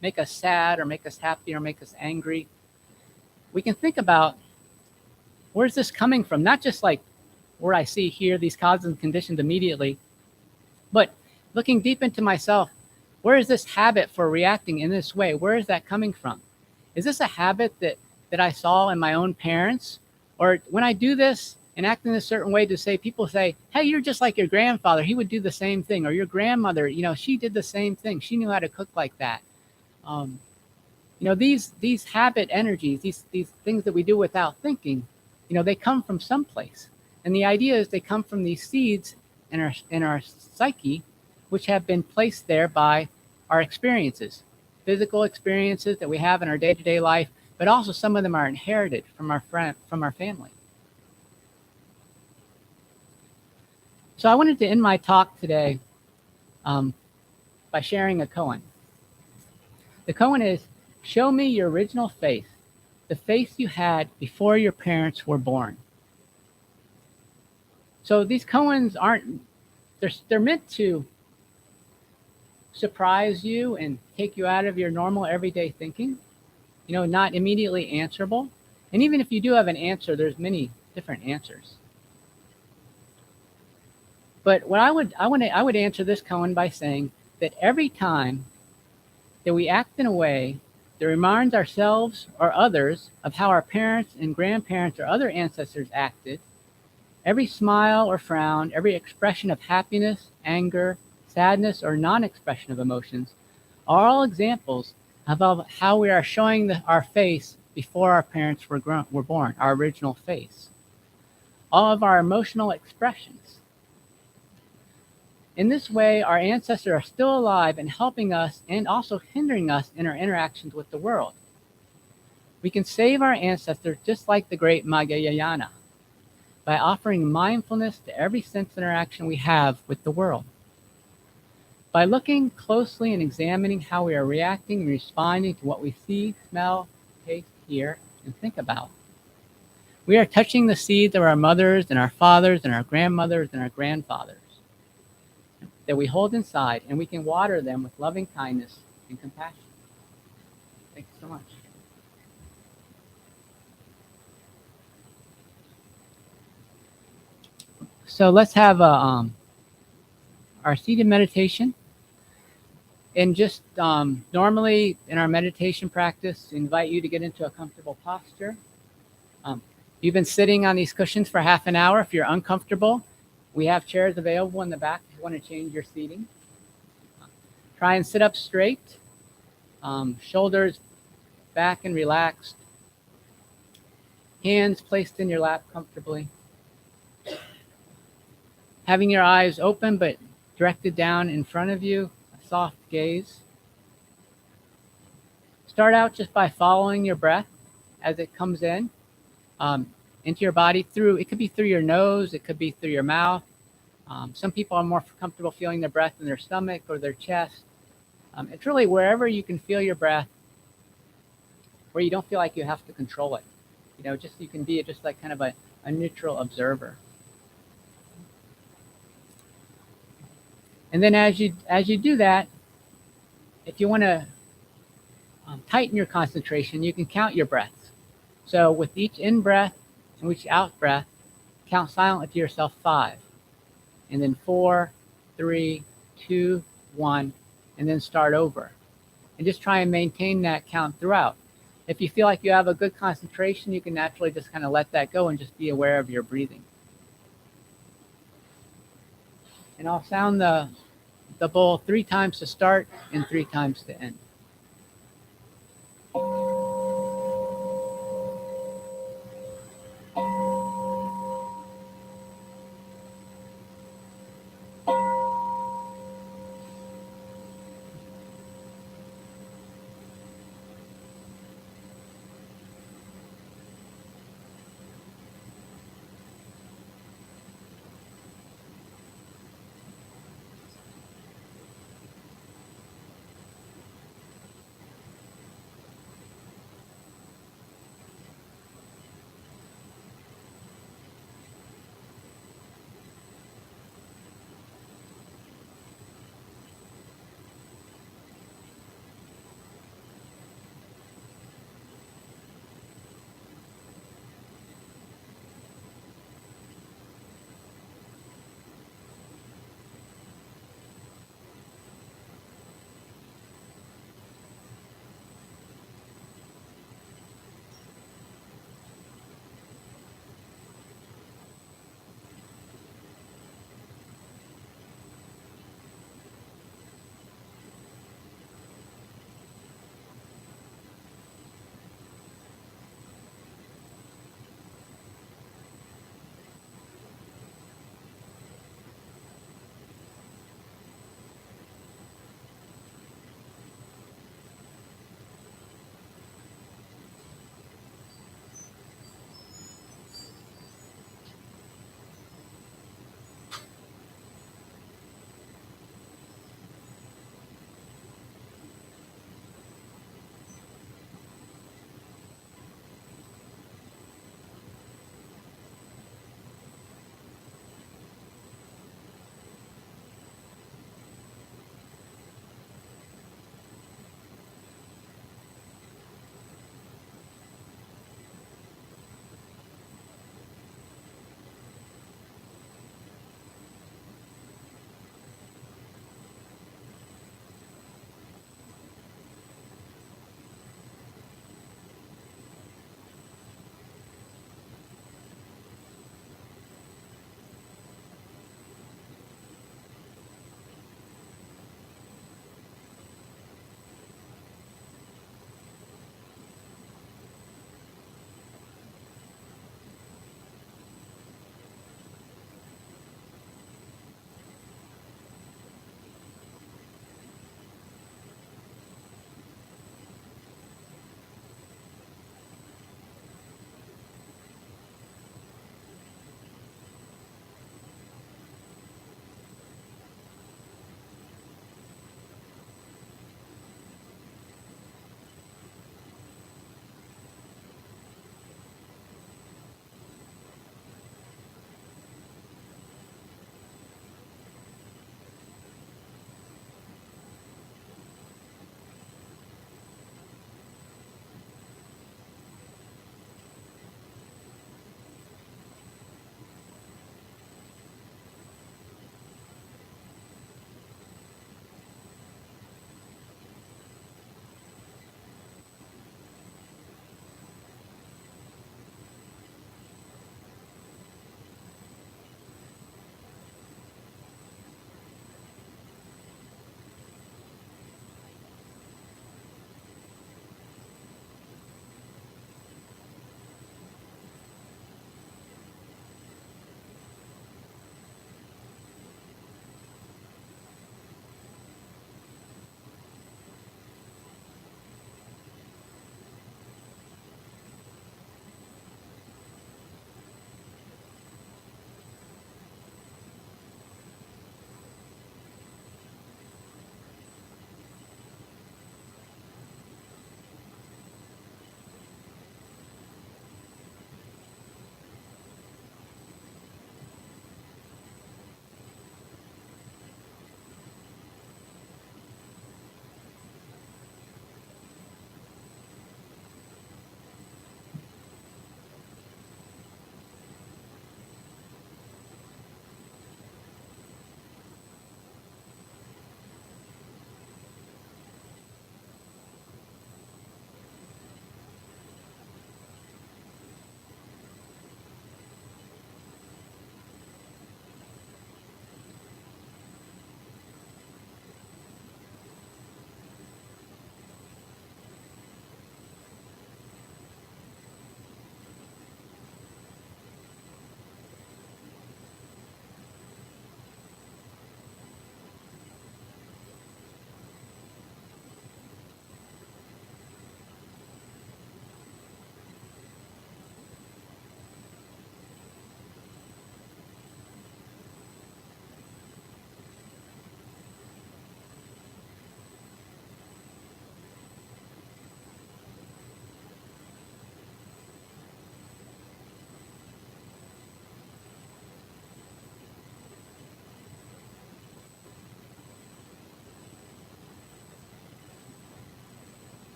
make us sad or make us happy or make us angry, we can think about, where's this coming from? Not just like where I see here, these causes and conditions immediately, but looking deep into myself, where is this habit for reacting in this way? Where is that coming from? Is this a habit that I saw in my own parents? Or when I do this and act in a certain way, people say, hey, you're just like your grandfather. He would do the same thing. Or your grandmother, she did the same thing. She knew how to cook like that. These habit energies, these things that we do without thinking, they come from someplace. And the idea is they come from these seeds in our psyche, which have been placed there by our experiences, physical experiences that we have in our day-to-day life, but also some of them are inherited from our family. So I wanted to end my talk today by sharing a koan. The koan is, show me your original face, the face you had before your parents were born. So these koans they're meant to surprise you and take you out of your normal everyday thinking, not immediately answerable. And even if you do have an answer, there's many different answers. But what I would answer this koan by saying that every time that we act in a way that reminds ourselves or others of how our parents and grandparents or other ancestors acted, every smile or frown, every expression of happiness, anger, sadness, or non-expression of emotions are all examples of how we are showing our face before our parents were born, our original face. All of our emotional expressions. In this way, our ancestors are still alive and helping us and also hindering us in our interactions with the world. We can save our ancestors just like the great Magayayana by offering mindfulness to every sense interaction we have with the world. By looking closely and examining how we are reacting and responding to what we see, smell, taste, hear, and think about. We are touching the seeds of our mothers and our fathers and our grandmothers and our grandfathers that we hold inside, and we can water them with loving kindness and compassion. Thank you so much. So let's have our seated meditation. And just normally in our meditation practice, invite you to get into a comfortable posture. You've been sitting on these cushions for half an hour. If you're uncomfortable, we have chairs available in the back if you want to change your seating. Try and sit up straight, shoulders back and relaxed, hands placed in your lap comfortably. Having your eyes open but directed down in front of you, a soft gaze. Start out just by following your breath as it comes in into your body it could be through your nose, it could be through your mouth. Some people are more comfortable feeling their breath in their stomach or their chest. It's really wherever you can feel your breath, where you don't feel like you have to control it. Just you can be just like kind of a neutral observer. And then as you do that, if you want to tighten your concentration, you can count your breaths. So with each in breath and each out breath, count silently to yourself 5. and then 4, 3, 2, 1, and then start over. And just try and maintain that count throughout. If you feel like you have a good concentration, you can naturally just kind of let that go and just be aware of your breathing. And I'll sound the bowl 3 times to start and 3 times to end.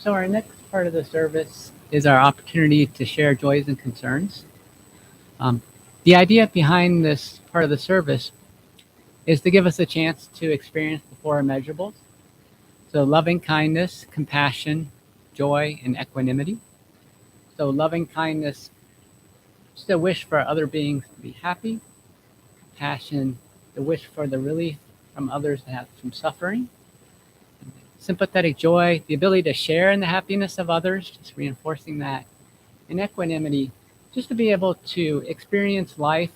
So our next part of the service is our opportunity to share joys and concerns. The idea behind this part of the service is to give us a chance to experience the four immeasurables. So loving kindness, compassion, joy, and equanimity. So loving kindness, just a wish for other beings to be happy. Compassion, the wish for the relief from others that have some suffering. Sympathetic joy, the ability to share in the happiness of others, just reinforcing that. And equanimity, just to be able to experience life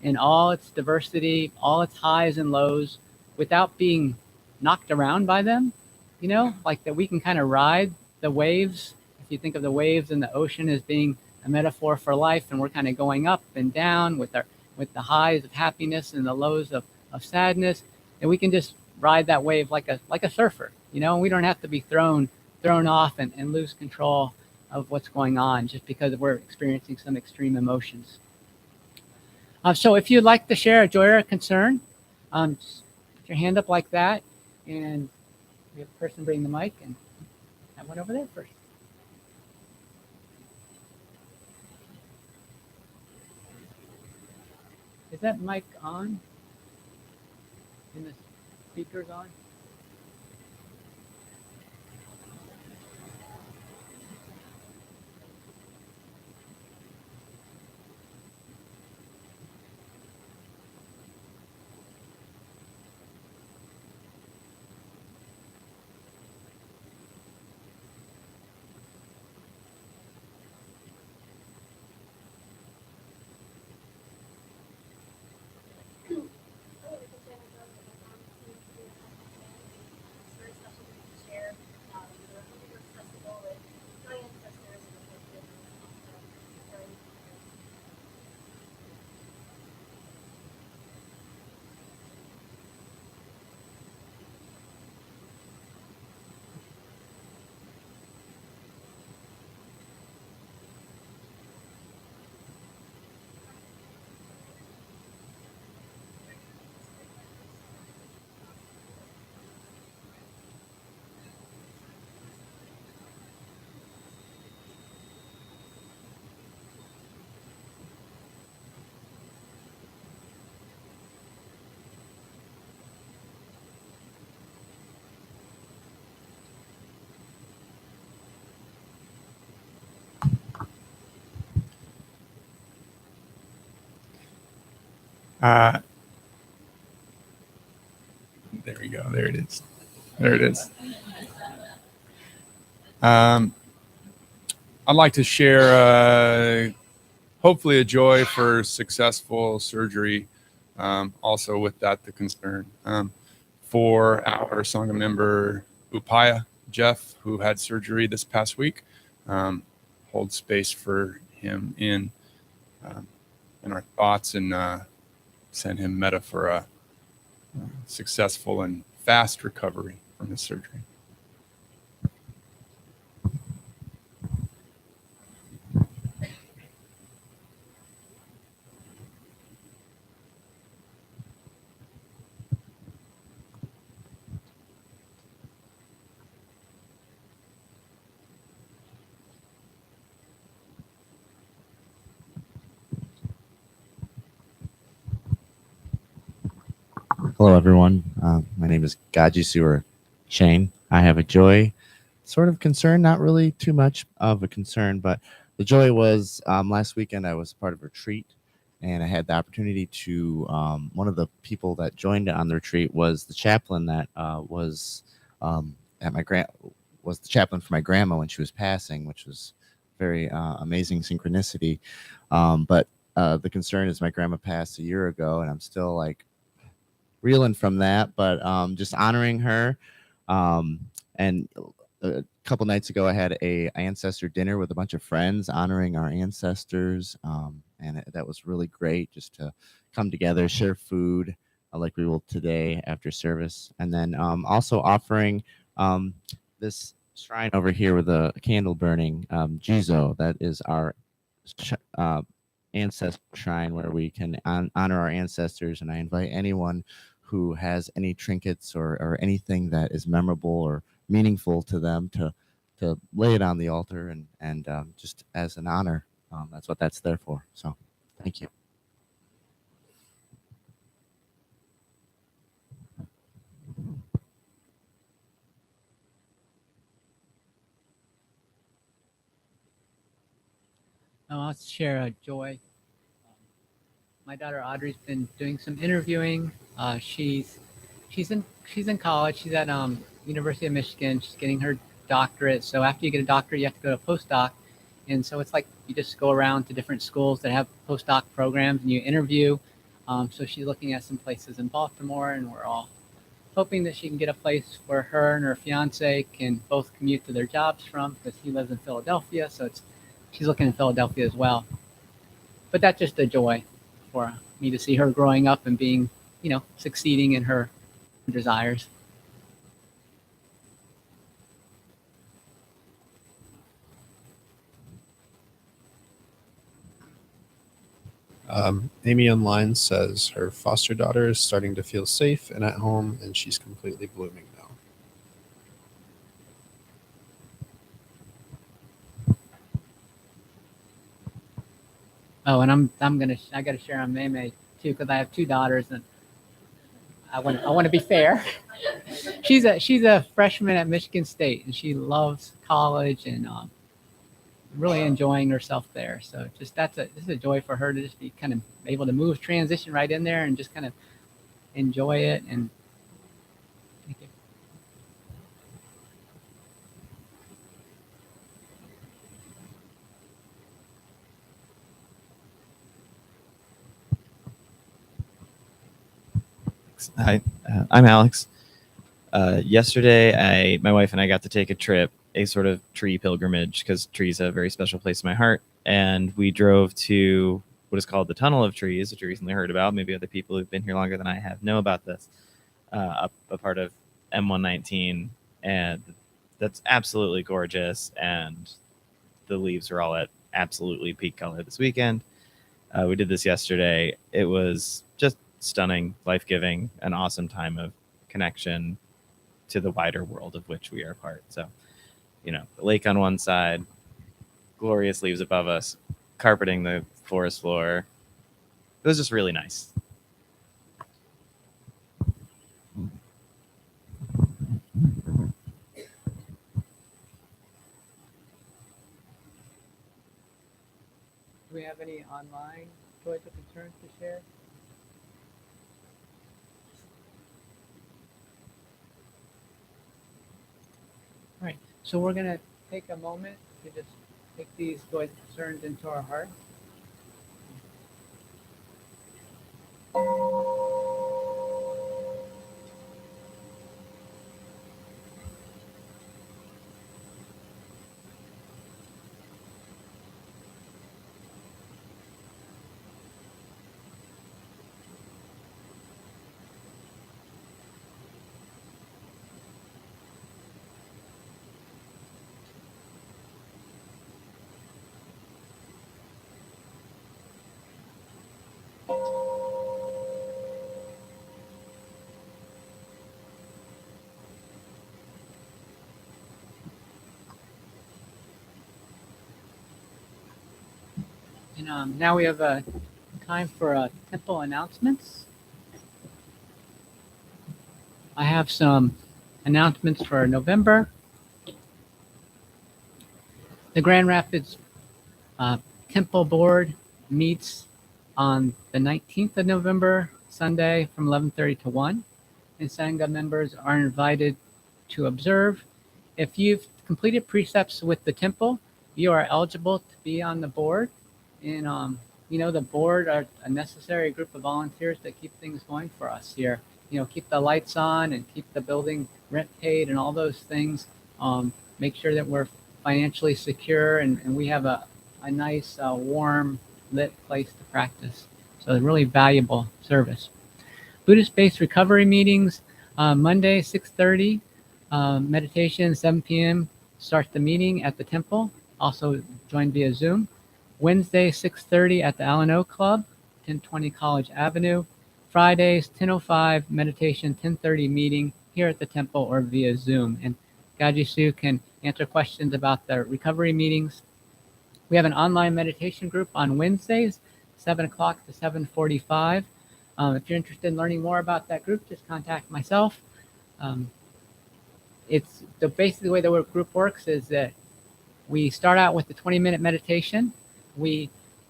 in all its diversity, all its highs and lows, without being knocked around by them. Like that we can kind of ride the waves. If you think of the waves in the ocean as being a metaphor for life, and we're kind of going up and down with the highs of happiness and the lows of sadness, and we can just ride that wave like a surfer, and we don't have to be thrown off and lose control of what's going on just because we're experiencing some extreme emotions. So if you'd like to share a joy or a concern, just put your hand up like that, and we have a person bring the mic, and have one over there first. Is that mic on? And the speaker's on? There we go. There it is. There it is. I'd like to share hopefully a joy for successful surgery. Also with that, the concern for our Sangha member Upaya, Jeff, who had surgery this past week. Hold space for him in our thoughts, and send him metta for a successful and fast recovery from his surgery. Hello, everyone. My name is Gajisu, or Shane. I have a joy, sort of concern, not really too much of a concern, but the joy was last weekend I was part of a retreat, and I had the opportunity to, one of the people that joined on the retreat was the chaplain that was was the chaplain for my grandma when she was passing, which was very amazing synchronicity. But the concern is my grandma passed a year ago, and I'm still like reeling from that, but just honoring her. And a couple nights ago, I had a ancestor dinner with a bunch of friends honoring our ancestors, and that was really great just to come together, share food like we will today after service, and then also offering this shrine over here with a candle burning, Jizo. That is our ancestor shrine where we can honor our ancestors, and I invite anyone who has any trinkets or anything that is memorable or meaningful to them to to lay it on the altar and just as an honor. That's what that's there for. So thank you. I'll share a joy. My daughter Audrey's been doing some interviewing. She's in college. She's at University of Michigan. She's getting her doctorate. So after you get a doctorate, you have to go to a postdoc. And so it's like you just go around to different schools that have postdoc programs and you interview. So she's looking at some places in Baltimore, and we're all hoping that she can get a place where her and her fiance can both commute to their jobs from, because he lives in Philadelphia. So she's looking in Philadelphia as well. But that's just a joy for me to see her growing up and being, succeeding in her desires. Amy online says her foster daughter is starting to feel safe and at home, and she's completely blooming now. Oh, and I gotta share on Maymay too, because I have two daughters, and I want to be fair. She's a freshman at Michigan State, and she loves college and really enjoying herself there. So this is a joy for her to just be kind of able to transition right in there and just kind of enjoy it. And thank you. Hi, I'm Alex. Yesterday, my wife and I got to take a trip, a sort of tree pilgrimage, because trees have a very special place in my heart. And we drove to what is called the Tunnel of Trees, which you recently heard about. Maybe other people who've been here longer than I have know about this. Up a part of M119, and that's absolutely gorgeous. And the leaves are all at absolutely peak color this weekend. We did this yesterday. It was just stunning, life-giving, an awesome time of connection to the wider world of which we are part. So, the lake on one side, glorious leaves above us, carpeting the forest floor. It was just really nice. Do we have any online joys or concerns to share? All right, so we're going to take a moment to just take these joys and concerns into our heart. And now we have time for temple announcements. I have some announcements for November. The Grand Rapids Temple Board meets on the 19th of November, Sunday, from 11:30 to 1. And Sangha members are invited to observe. If you've completed precepts with the temple, you are eligible to be on the board. And, the board are a necessary group of volunteers that keep things going for us here. Keep the lights on and keep the building rent paid and all those things. Make sure that we're financially secure and we have a nice, warm, lit place to practice. So a really valuable service. Buddhist-based recovery meetings, Monday, 6:30, meditation, 7 p.m. Start the meeting at the temple. Also join via Zoom. Wednesday, 6:30 at the Alano Club, 1020 College Avenue. Fridays, 10:05 meditation, 10:30 meeting here at the temple or via Zoom. And Gaji Su can answer questions about the recovery meetings. We have an online meditation group on Wednesdays, 7 o'clock to 7:45. If you're interested in learning more about that group, just contact myself. It's basically the way the group works is that we start out with the 20-minute meditation.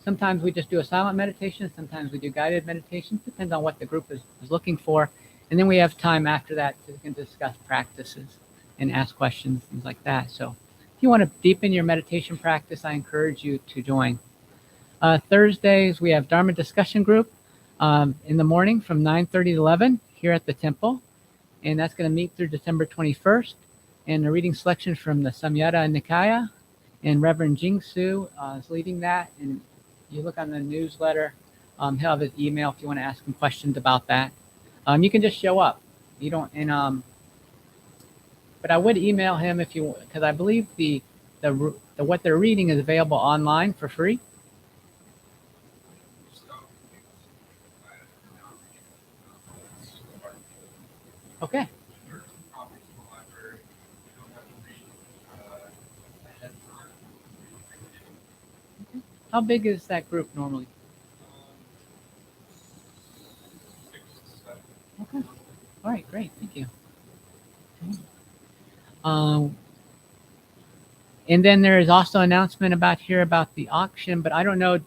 Sometimes we just do a silent meditation. Sometimes we do guided meditations. Depends on what the group is looking for. And then we have time after that to discuss practices and ask questions, things like that. So if you want to deepen your meditation practice, I encourage you to join. Thursdays, we have Dharma discussion group in the morning from 9:30 to 11 here at the temple. And that's going to meet through December 21st. And a reading selection from the Samyutta Nikaya. And Reverend Jing Su is leading that. And you look on the newsletter, he'll have his email if you want to ask him questions about that. You can just show up. You don't, but I would email him if you, because I believe the what they're reading is available online for free. Okay. How big is that group normally? Okay. All right, great. Thank you. And then there is also an announcement about the auction, but I don't know.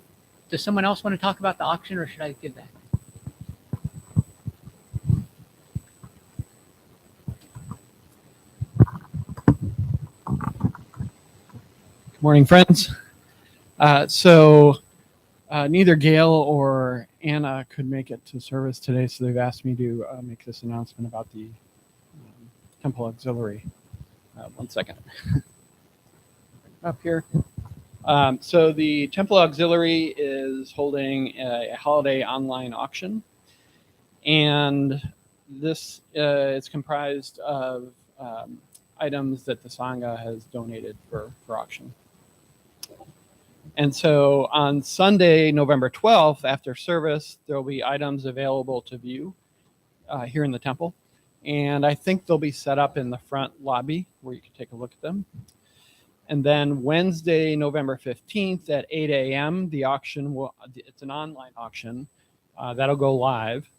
Does someone else want to talk about the auction, or should I give that? Morning, friends. Neither Gail or Anna could make it to service today, so they've asked me to make this announcement about the Temple Auxiliary. One second. Up here. So the Temple Auxiliary is holding a holiday online auction, and this is comprised of items that the Sangha has donated for auction. And so on Sunday, November 12th, after service, there will be items available to view here in the temple. And I think they'll be set up in the front lobby where you can take a look at them. And then Wednesday, November 15th at 8 a.m., the auction it's an online auction that'll go live.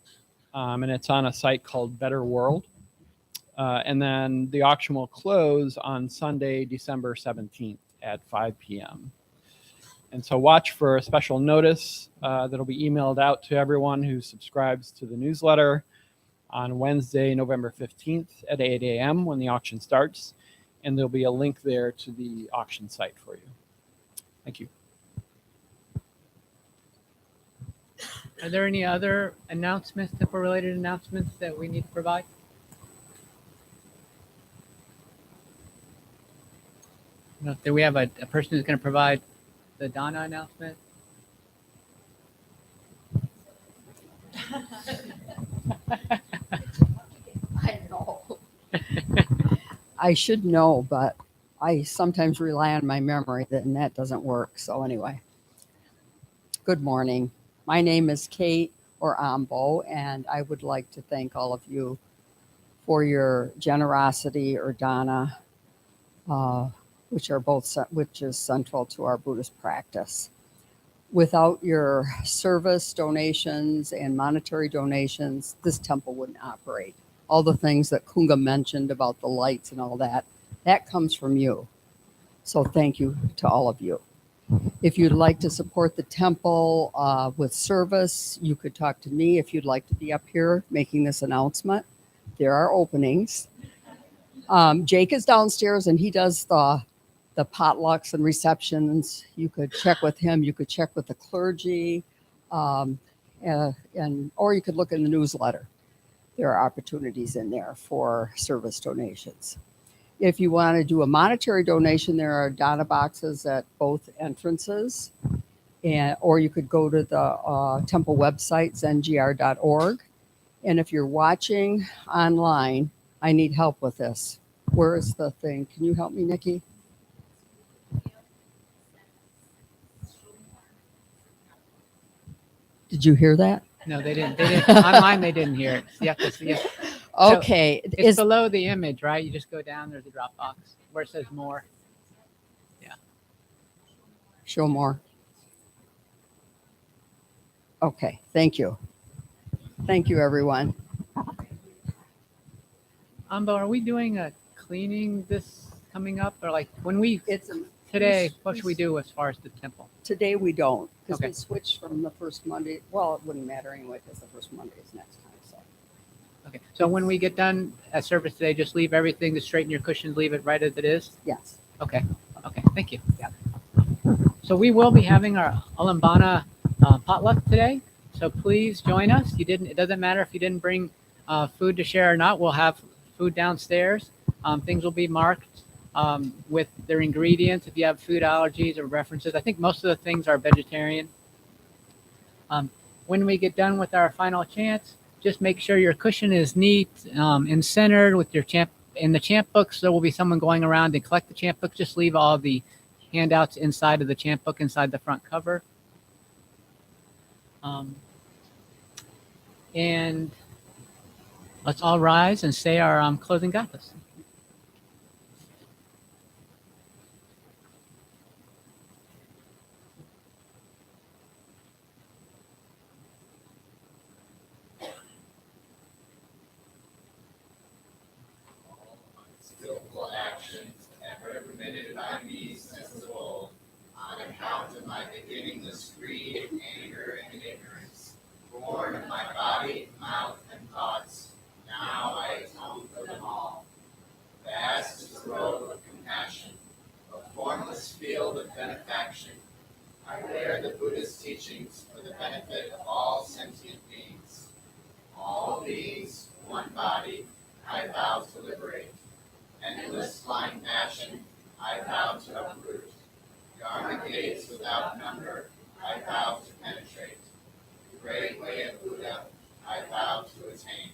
And it's on a site called Better World. And then the auction will close on Sunday, December 17th at 5 p.m. And so watch for a special notice that'll be emailed out to everyone who subscribes to the newsletter on Wednesday, November 15th at 8 a.m. when the auction starts. And there'll be a link there to the auction site for you. Thank you. Are there any other announcements, temple-related announcements that we need to provide? No, do we have a person who's going to provide the Dana announcement? I know. I should know, but I sometimes rely on my memory, and that doesn't work. So anyway, good morning. My name is Kate or Ambo, and I would like to thank all of you for your generosity or Dana, which is central to our Buddhist practice. Without your service donations and monetary donations, this temple wouldn't operate. All the things that Kunga mentioned about the lights and all that comes from you. So thank you to all of you. If you'd like to support the temple with service, you could talk to me if you'd like to be up here making this announcement. There are openings. Jake is downstairs and he does the potlucks and receptions. You could check with him. You could check with the clergy, or you could look in the newsletter. There are opportunities in there for service donations. If you want to do a monetary donation, there are Dana boxes at both entrances, or you could go to the temple website, zengr.org. And if you're watching online, I need help with this. Where is the thing? Can you help me, Nikki? Did you hear that? No, they didn't. Online, they didn't hear it. So you have to see it. Okay. It's below the image, right? You just go down, there's a drop box where it says more. Show more. Okay, thank you. Thank you, everyone. But are we doing a cleaning this coming up? Or like when we, It's today, what should we do as far as the temple? Today we don't, because Okay. we switched from the first Monday. Well, it wouldn't matter anyway, because the first Monday is next time. So Okay. So when we get done at service today, just leave everything, to straighten your cushions, leave it right as it is? yes. Okay. Okay. Thank you. Yeah. So we will be having our Ullambana potluck today. So please join us. It doesn't matter if you didn't bring food to share or not. We'll have food downstairs. Things will be marked with their ingredients. If you have food allergies or references, I think most of the things are vegetarian. When we get done with our final chants, just make sure your cushion is neat and centered with your chant. In the chant books, there will be someone going around and collect the chant books. Just leave all the handouts inside of the chant book, inside the front cover. And let's all rise and say our closing gathas. Skillful actions ever committed by me since of old, on account of my beginningless greed, anger, and ignorance, born of my body, mouth, and thoughts, now I atone for them all. Vast is the road of compassion, a formless field of benefaction. I wear the Buddhist teachings for the benefit of all sentient beings. All beings, one body, I vow to liberate. Endless blind passion, I vow to uproot. Dharma gates without number, I vow to penetrate. The great way of Buddha, I vow to attain.